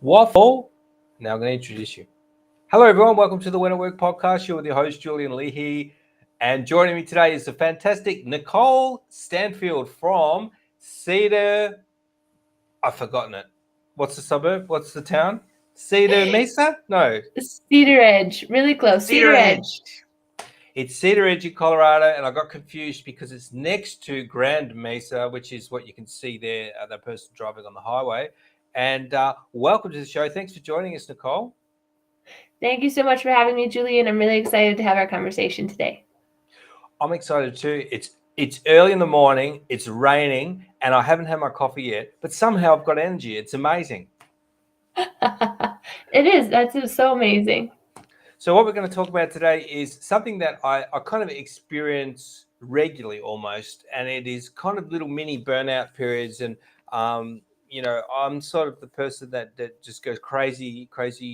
Waffle. Now I'm going to introduce you. Hello, everyone. Welcome to the When at Work podcast. You're with your host, Julian Leahy. And joining me today is the fantastic Nikole Stanfield from Cedar. I've forgotten it. What's the suburb? What's the town? Cedar Mesa? No. Cedar Edge. Really close. Cedar Edge. It's Cedar Edge in Colorado, and I got confused because it's next to Grand Mesa, which is what you can see there, the person driving on the highway. And welcome to the show. Thanks for joining us, Nikole. Thank you so much for having me, Julie, and I'm really excited to have our conversation today. I'm excited too. It's early in the morning, it's raining, and I haven't had my coffee yet, but somehow I've got energy. It's amazing. It is. That's so amazing. So what we're going to talk about today is something that I kind of experience regularly almost, and it is kind of little mini burnout periods. And, I'm sort of the person that just goes crazy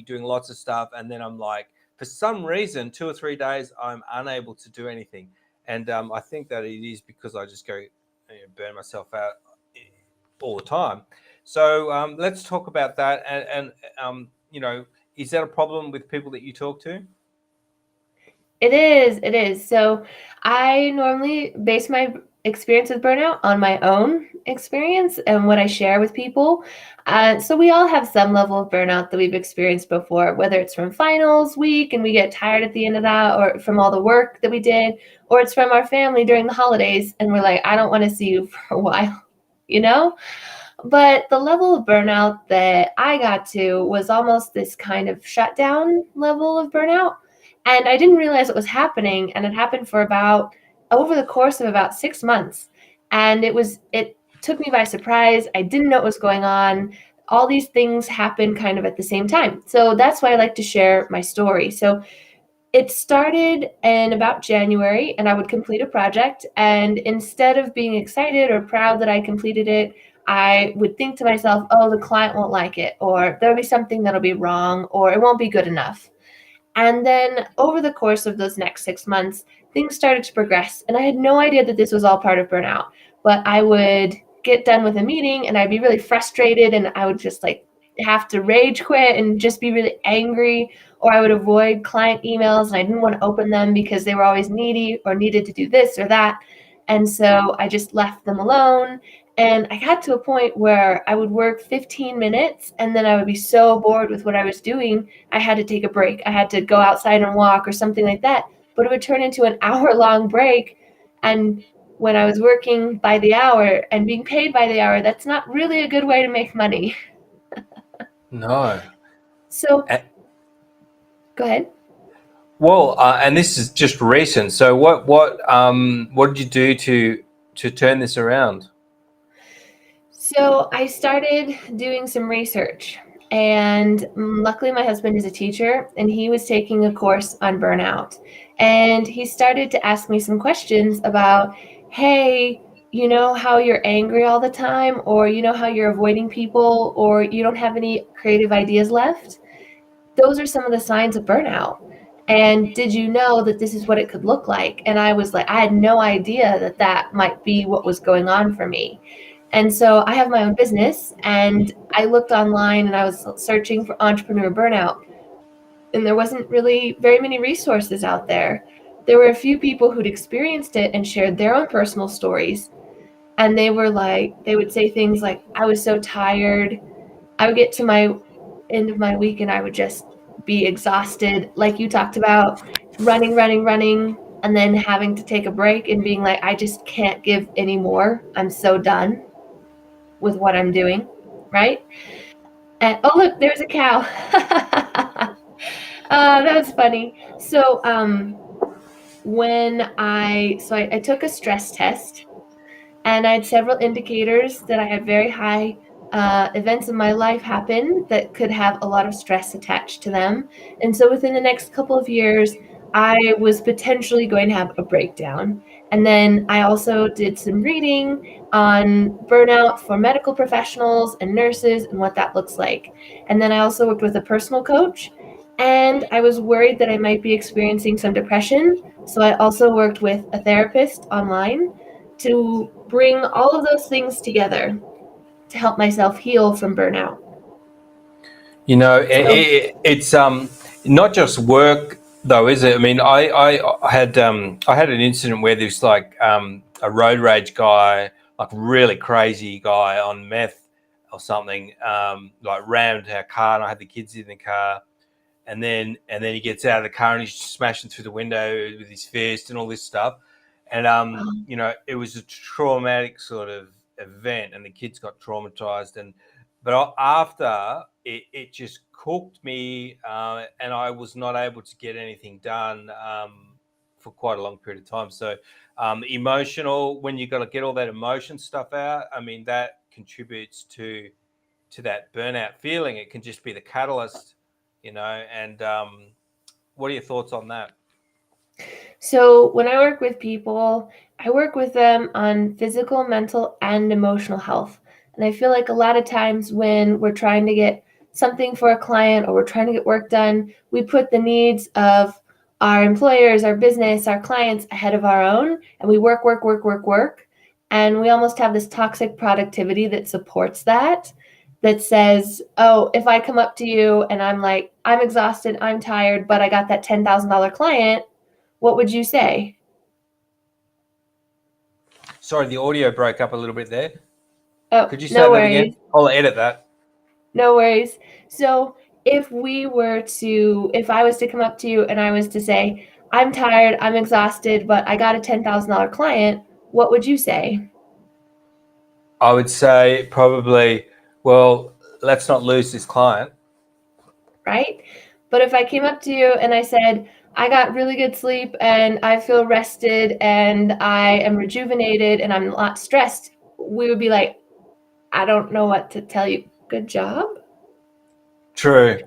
doing lots of stuff. And then I'm like, for some reason, 2 or 3 days, I'm unable to do anything. And I think that it is because I just go burn myself out all the time. So let's talk about that. And is that a problem with people that you talk to? It is. So I normally base my experience with burnout on my own experience and what I share with people. So we all have some level of burnout that we've experienced before, whether it's from finals week and we get tired at the end of that, or from all the work that we did, or it's from our family during the holidays and we're like, I don't want to see you for a while, you know? But the level of burnout that I got to was almost this kind of shutdown level of burnout. And I didn't realize it was happening. And it happened for over the course of about 6 months. And it took me by surprise. I didn't know what was going on. All these things happened kind of at the same time. So that's why I like to share my story. So it started in about January, and I would complete a project. And instead of being excited or proud that I completed it, I would think to myself, oh, the client won't like it, or there'll be something that'll be wrong, or it won't be good enough. And then over the course of those next 6 months, things started to progress. And I had no idea that this was all part of burnout. But I would get done with a meeting and I'd be really frustrated and I would just have to rage quit and just be really angry. Or I would avoid client emails and I didn't want to open them because they were always needy or needed to do this or that. And so I just left them alone. And I got to a point where I would work 15 minutes and then I would be so bored with what I was doing, I had to take a break. I had to go outside and walk or something like that. But it would turn into an hour-long break. And when I was working by the hour and being paid by the hour, that's not really a good way to make money. No. So, go ahead. Well, and this is just recent. So what did you do to turn this around? So I started doing some research, and luckily my husband is a teacher and he was taking a course on burnout. And he started to ask me some questions about, hey, you know how you're angry all the time, or you know how you're avoiding people, or you don't have any creative ideas left? Those are some of the signs of burnout. And did you know that this is what it could look like? And I was like, I had no idea that that might be what was going on for me. And so I have my own business and I looked online and I was searching for entrepreneur burnout. And there wasn't really very many resources out there. There were a few people who'd experienced it and shared their own personal stories. And they would say things like, I was so tired. I would get to my end of my week and I would just be exhausted, like you talked about, running, and then having to take a break and being like, I just can't give any more. I'm so done with what I'm doing, right? And oh look, there's a cow. That was funny. So I took a stress test, and I had several indicators that I had very high events in my life happen that could have a lot of stress attached to them. And so within the next couple of years, I was potentially going to have a breakdown. And then I also did some reading on burnout for medical professionals and nurses and what that looks like. And then I also worked with a personal coach, and I was worried that I might be experiencing some depression. So I also worked with a therapist online to bring all of those things together to help myself heal from burnout. You know, So, it's not just work though, is it? I mean, I had an incident where there's like a road rage guy, like really crazy guy on meth or something, like rammed our car, and I had the kids in the car, and then he gets out of the car and he's smashing through the window with his fist and all this stuff, and you know, it was a traumatic sort of event, and the kids got traumatized, and but after it just cooked me, and I was not able to get anything done for quite a long period of time. So emotional, when you got to get all that emotion stuff out, I mean, that contributes to that burnout feeling. It can just be the catalyst, you know. And what are your thoughts on that? so when I work with people, I work with them on physical, mental, and emotional health. And I feel like a lot of times when we're trying to get something for a client or we're trying to get work done, we put the needs of our employers, our business, our clients ahead of our own, and we work, work, work, work, work. And we almost have this toxic productivity that supports that, that says, oh, if I come up to you and I'm like, I'm exhausted, I'm tired, but I got that $10,000 client, what would you say? Sorry, the audio broke up a little bit there. Oh, Could you say no that again? worries. I'll edit that. No worries. So if I was to come up to you and I was to say, I'm tired, I'm exhausted, but I got a $10,000 client, what would you say? I would say probably, well, let's not lose this client. Right? But if I came up to you and I said, I got really good sleep and I feel rested and I am rejuvenated and I'm not stressed, we would be like, I don't know what to tell you. Good job. True.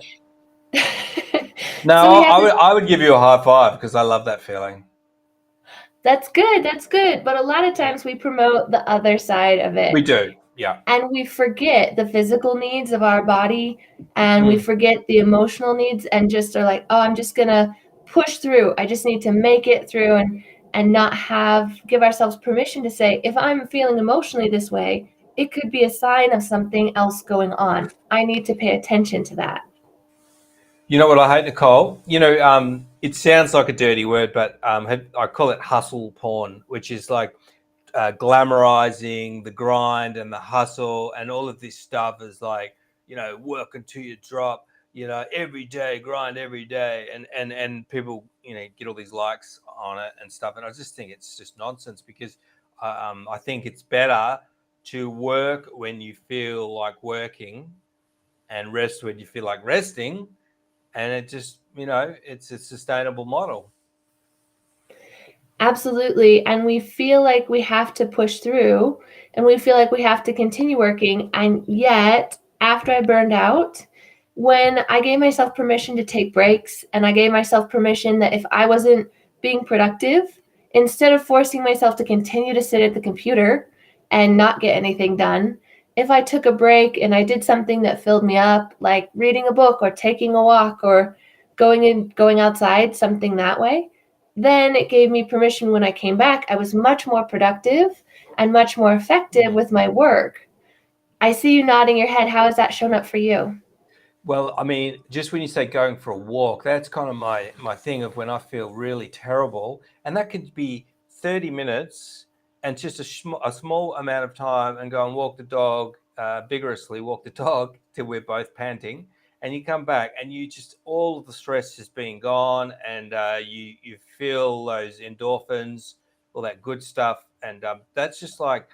No, So we have this. I would give you a high five because I love that feeling. That's good. That's good. But a lot of Yeah, times we promote the other side of we it. do. Yeah. And we forget the physical needs of our body and we Mm. forget the emotional needs and just are like, oh, I'm just going to push through. I just need to make it through and not give ourselves permission to say, if I'm feeling emotionally this way, it could be a sign of something else going on. I need to pay attention to that. You know what I hate, Nikole? You know, it sounds like a dirty word, but I call it hustle porn, which is like glamorizing the grind and the hustle and all of this stuff is like, you know, work until you drop, you know, every day, grind every day. And people, you know, get all these likes on it and stuff. And I just think it's just nonsense because I think it's better to work when you feel like working and rest when you feel like resting, and it just, you know, it's a sustainable model. Absolutely. And we feel like we have to push through and we feel like we have to continue working. And yet, after I burned out, when I gave myself permission to take breaks and I gave myself permission that if I wasn't being productive, instead of forcing myself to continue to sit at the computer and not get anything done, if I took a break and I did something that filled me up, like reading a book or taking a walk or going outside, something that way, then it gave me permission when I came back. I was much more productive and much more effective with my work. I see you nodding your head. How has that shown up for you? Well, I mean, just when you say going for a walk, that's kind of my thing of when I feel really terrible, and that could be 30 minutes and just a small amount of time, and go and walk the dog, vigorously walk the dog till we're both panting, and you come back and you just, all of the stress has been gone, and you feel those endorphins, all that good stuff, and that's just like,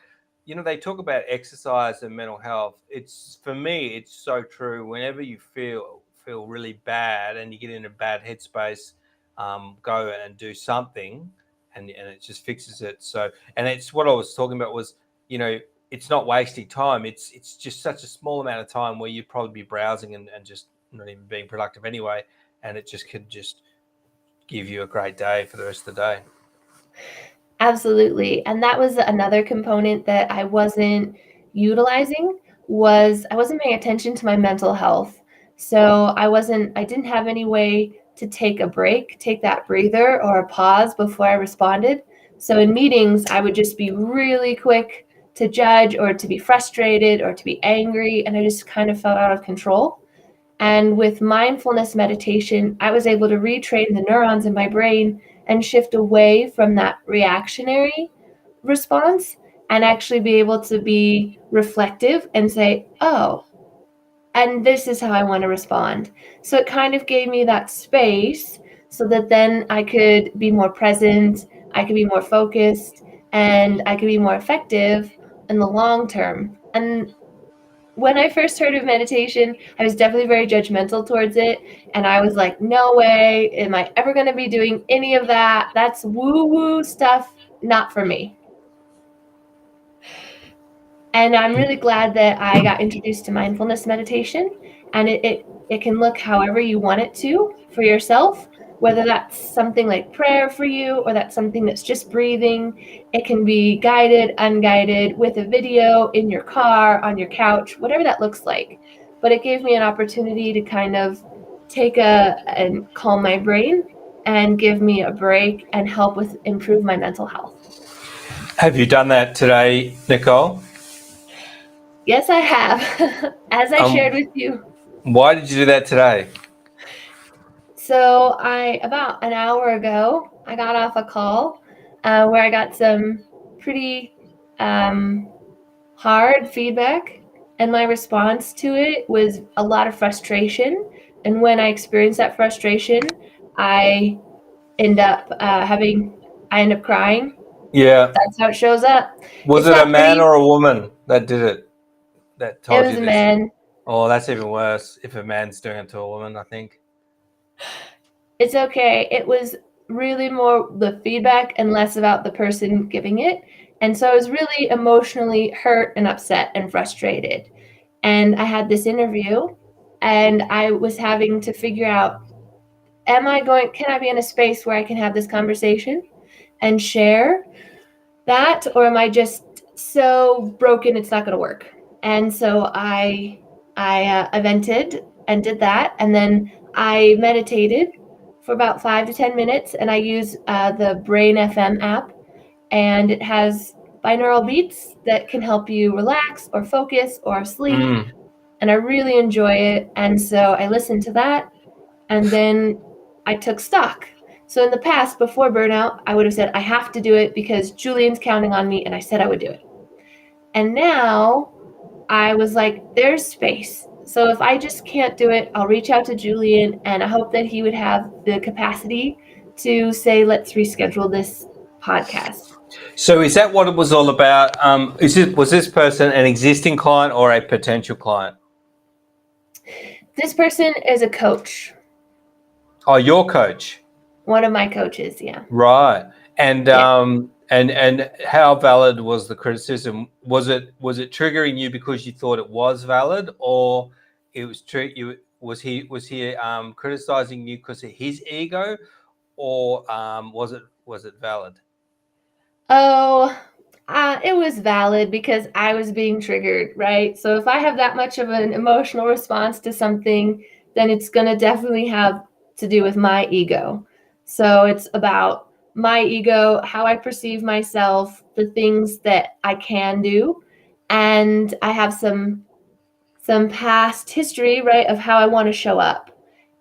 you know, they talk about exercise and mental health. It's, for me, it's so true. Whenever you feel really bad and you get in a bad headspace, go and do something, and it just fixes it. So, and it's what I was talking about was, you know, it's not wasting time. It's just such a small amount of time where you'd probably be browsing and just not even being productive anyway, and it just could just give you a great day for the rest of the day. Absolutely. And that was another component that I wasn't utilizing was I wasn't paying attention to my mental health. So I didn't have any way to take a break, take that breather or a pause before I responded. So in meetings, I would just be really quick to judge or to be frustrated or to be angry. And I just kind of felt out of control. And with mindfulness meditation, I was able to retrain the neurons in my brain and shift away from that reactionary response and actually be able to be reflective and say, oh, and this is how I want to respond. So it kind of gave me that space so that then I could be more present, I could be more focused, and I could be more effective in the long term. And when I first heard of meditation, I was definitely very judgmental towards it. And I was like, no way, am I ever going to be doing any of that? That's woo-woo stuff, not for me. And I'm really glad that I got introduced to mindfulness meditation, and it can look however you want it to for yourself, whether that's something like prayer for you or that's something that's just breathing. It can be guided, unguided, with a video in your car, on your couch, whatever that looks like. But it gave me an opportunity to kind of and calm my brain and give me a break and help with improve my mental health. Have you done that today, Nikole? Yes, I have, as I shared with you. Why did you do that today? So about an hour ago, I got off a call where I got some pretty hard feedback, and my response to it was a lot of frustration. And when I experience that frustration, I end up crying. Yeah. That's how it shows up. Was it a man or a woman that did it? That told you this? It was a man. Oh, that's even worse if a man's doing it to a woman, I think. It's okay. It was really more the feedback and less about the person giving it. And so I was really emotionally hurt and upset and frustrated. And I had this interview and I was having to figure out, can I be in a space where I can have this conversation and share that, or am I just so broken it's not going to work? And so I vented and did that, and then I meditated for about 5 to 10 minutes, and I use the Brain FM app, and it has binaural beats that can help you relax or focus or sleep, and I really enjoy it. And so I listened to that, and then I took stock. So in the past, before burnout, I would have said, I have to do it because Julian's counting on me, and I said I would do it. And now I was like, there's space. So if I just can't do it, I'll reach out to Julian, and I hope that he would have the capacity to say, let's reschedule this podcast. So is that what it was all about? Was this person an existing client or a potential client? This person is a coach. Oh, your coach? One of my coaches, yeah. Right. And and how valid was the criticism? Was it triggering you because you thought it was valid, or it was was he criticizing you because of his ego, or was it valid? Oh, it was valid because I was being triggered, right? So if I have that much of an emotional response to something, then it's going to definitely have to do with my ego. So it's about my ego, how I perceive myself, the things that I can do. And I have some past history, right, of how I want to show up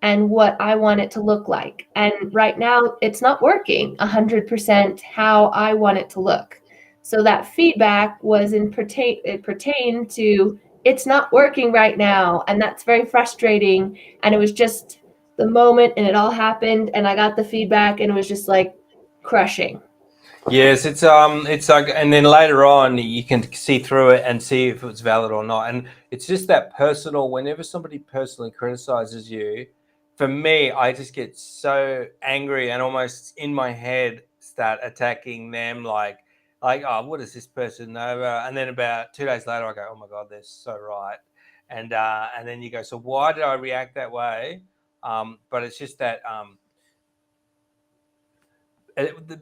and what I want it to look like. And right now, it's not working 100% how I want it to look. So that feedback was it pertained to it's not working right now, and that's very frustrating. And it was just the moment, and it all happened, and I got the feedback, and it was just like crushing. Yes, it's like, and then later on you can see through it and see if it's valid or not. And it's just that personal. Whenever somebody personally criticizes you, for me, I just get so angry and almost in my head start attacking them, like, oh, what does this person know? And then about 2 days later, I go, oh my God, they're so right. And then you go, so why did I react that way? But it's just that.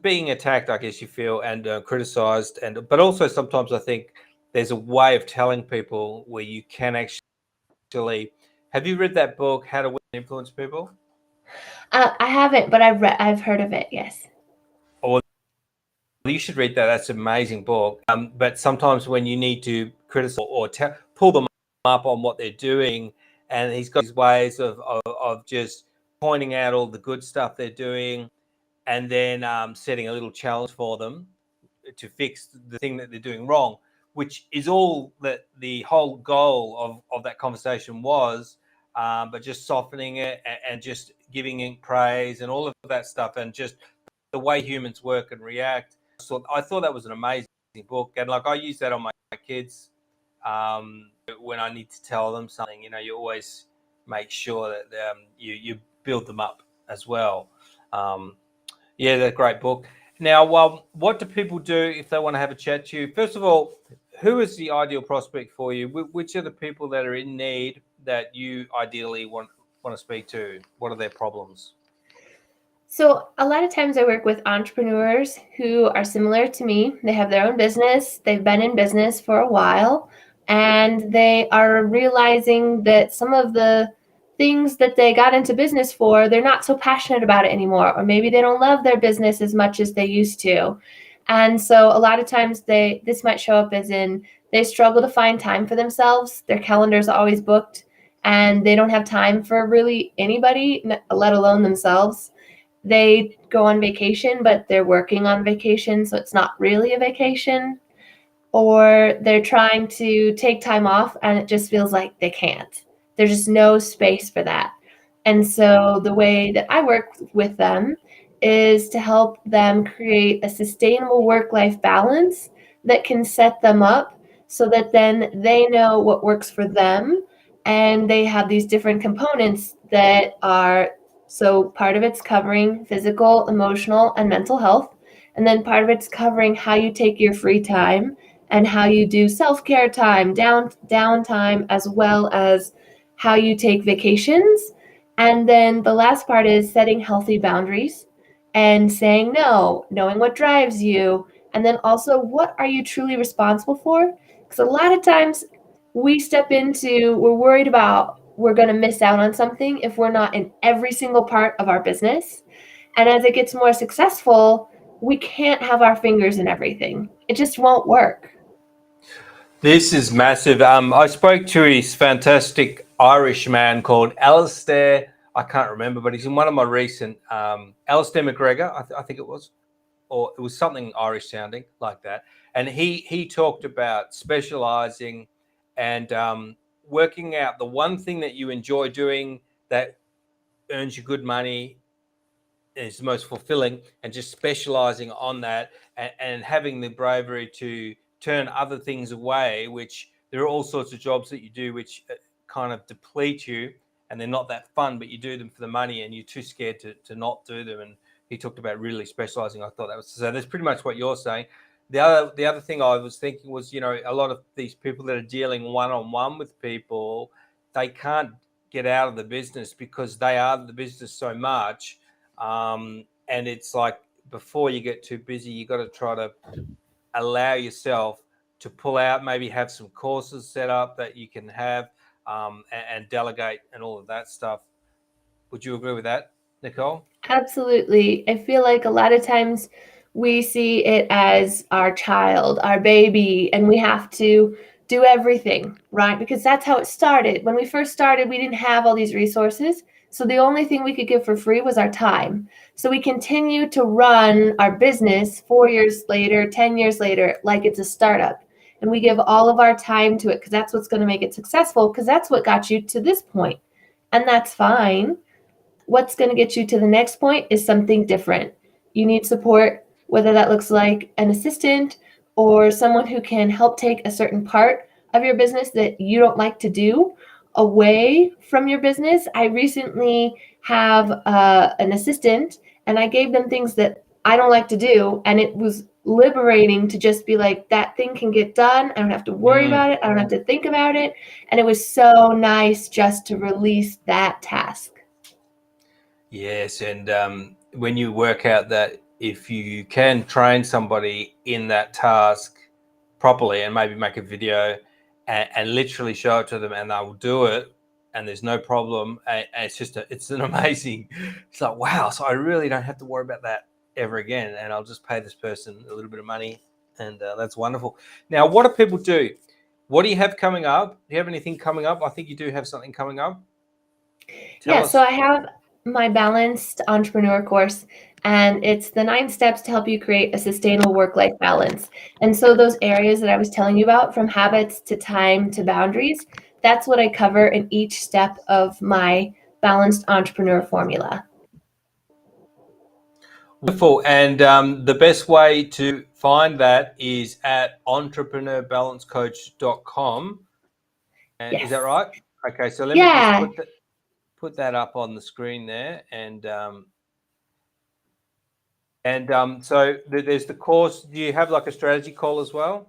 Being attacked, I guess you feel, and criticized, but also sometimes I think there's a way of telling people where you can actually. Have you read that book, How to Influence People? I haven't, but I've heard of it. Yes. Or you should read that. That's an amazing book. But sometimes when you need to criticize or pull them up on what they're doing, and he's got his ways of just pointing out all the good stuff they're doing, and then setting a little challenge for them to fix the thing that they're doing wrong, which is all that the whole goal of that conversation was, but just softening it and just giving it praise and all of that stuff, and just the way humans work and react. So I thought that was an amazing book, and like I use that on my kids when I need to tell them something. You always make sure that you build them up as well. Yeah, that's a great book. Now, what do people do if they want to have a chat to you? First of all, who is the ideal prospect for you? Which are the people that are in need that you ideally want to speak to? What are their problems? So a lot of times I work with entrepreneurs who are similar to me. They have their own business. They've been in business for a while, and they are realizing that some of the things that they got into business for, they're not so passionate about it anymore, or maybe they don't love their business as much as they used to. And so a lot of times this might show up as in they struggle to find time for themselves. Their calendar's always booked, and they don't have time for really anybody, let alone themselves. They go on vacation, but they're working on vacation, so it's not really a vacation. Or they're trying to take time off and it just feels like they can't. There's just no space for that. And so the way that I work with them is to help them create a sustainable work-life balance that can set them up so that then they know what works for them, and they have these different components that are, so part of it's covering physical, emotional, and mental health, and then part of it's covering how you take your free time and how you do self-care time, downtime, as well as how you take vacations. And then the last part is setting healthy boundaries and saying no, knowing what drives you, and then also what are you truly responsible for? Because a lot of times we're worried about we're going to miss out on something if we're not in every single part of our business. And as it gets more successful, we can't have our fingers in everything. It just won't work. This is massive. I spoke to this fantastic Irish man called Alistair. I can't remember, but he's in one of my recent Alistair McGregor, I think it was, or it was something Irish sounding like that. And he talked about specializing and working out the one thing that you enjoy doing that earns you good money, is the most fulfilling, and just specializing on that, and having the bravery to turn other things away, which there are all sorts of jobs that you do which kind of deplete you and they're not that fun, but you do them for the money and you're too scared to not do them. And he talked about really specializing. I thought that was, so that's pretty much what you're saying. The other thing I was thinking was, a lot of these people that are dealing one-on-one with people, they can't get out of the business because they are the business so much. And it's like, before you get too busy, you got to try to allow yourself to pull out, maybe have some courses set up that you can have, and delegate and all of that stuff. Would you agree with that, Nikole? Absolutely. I feel like a lot of times we see it as our child, our baby, and we have to do everything, right? Because that's how it started. When we first started, we didn't have all these resources. So the only thing we could give for free was our time. So we continue to run our business 4 years later, 10 years later, like it's a startup. And we give all of our time to it because that's what's going to make it successful, because that's what got you to this point. And that's fine. What's going to get you to the next point is something different. You need support, whether that looks like an assistant or someone who can help take a certain part of your business that you don't like to do away from your business. I recently have an assistant, and I gave them things that I don't like to do, and it was liberating to just be like, that thing can get done. I don't have to worry about it. I don't have to think about it. And it was so nice just to release that task. Yes, and when you work out that if you can train somebody in that task properly and maybe make a video and literally show it to them and they will do it and there's no problem, and it's an amazing, it's like, wow, so I really don't have to worry about that ever again, and I'll just pay this person a little bit of money, and that's wonderful. Now, what do people do what do you have coming up? Do you have anything coming up? I think you do have something coming up. Yeah, so I have my Balanced Entrepreneur course, and it's the 9 steps to help you create a sustainable work-life balance. And so those areas that I was telling you about, from habits to time to boundaries, that's what I cover in each step of my Balanced Entrepreneur formula. Wonderful. And the best way to find that is at entrepreneurbalancecoach.com. And Yes. is that right? Okay, so let me Yeah. just put that up on the screen there. So there's the course. Do you have like a strategy call as well?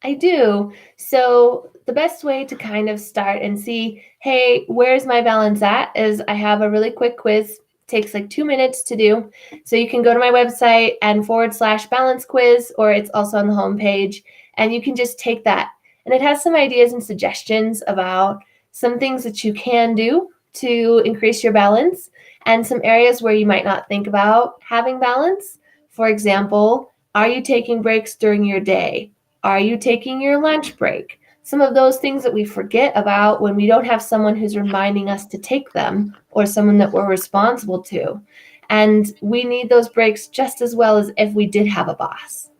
I do. So the best way to kind of start and see, hey, where's my balance at, is I have a really quick quiz. Takes like 2 minutes to do. So you can go to my website and /balance quiz, or it's also on the homepage, and you can just take that. And it has some ideas and suggestions about some things that you can do to increase your balance and some areas where you might not think about having balance. For example, are you taking breaks during your day? Are you taking your lunch break? Some of those things that we forget about when we don't have someone who's reminding us to take them, or someone that we're responsible to. And we need those breaks just as well as if we did have a boss.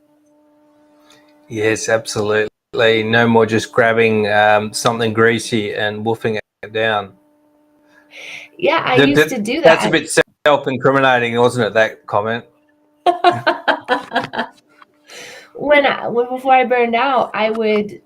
Yes, absolutely. No more just grabbing something greasy and wolfing it down. Yeah, I used to do that. That's a bit self-incriminating, wasn't it, that comment? Before I burned out, I would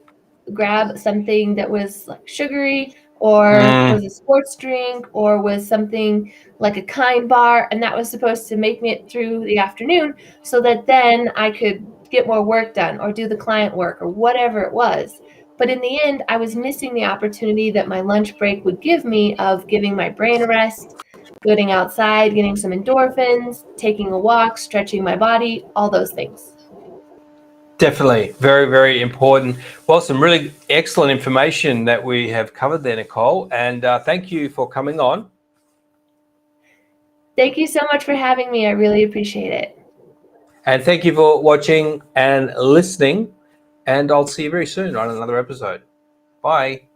grab something that was like sugary, or was a sports drink, or was something like a Kind bar, and that was supposed to make me it through the afternoon so that then I could get more work done or do the client work or whatever it was. But in the end, I was missing the opportunity that my lunch break would give me of giving my brain a rest, getting outside, getting some endorphins, taking a walk, stretching my body, all those things. Definitely. Very, very important. Well, some really excellent information that we have covered there, Nikole. And thank you for coming on. Thank you so much for having me. I really appreciate it. And thank you for watching and listening. And I'll see you very soon on another episode. Bye.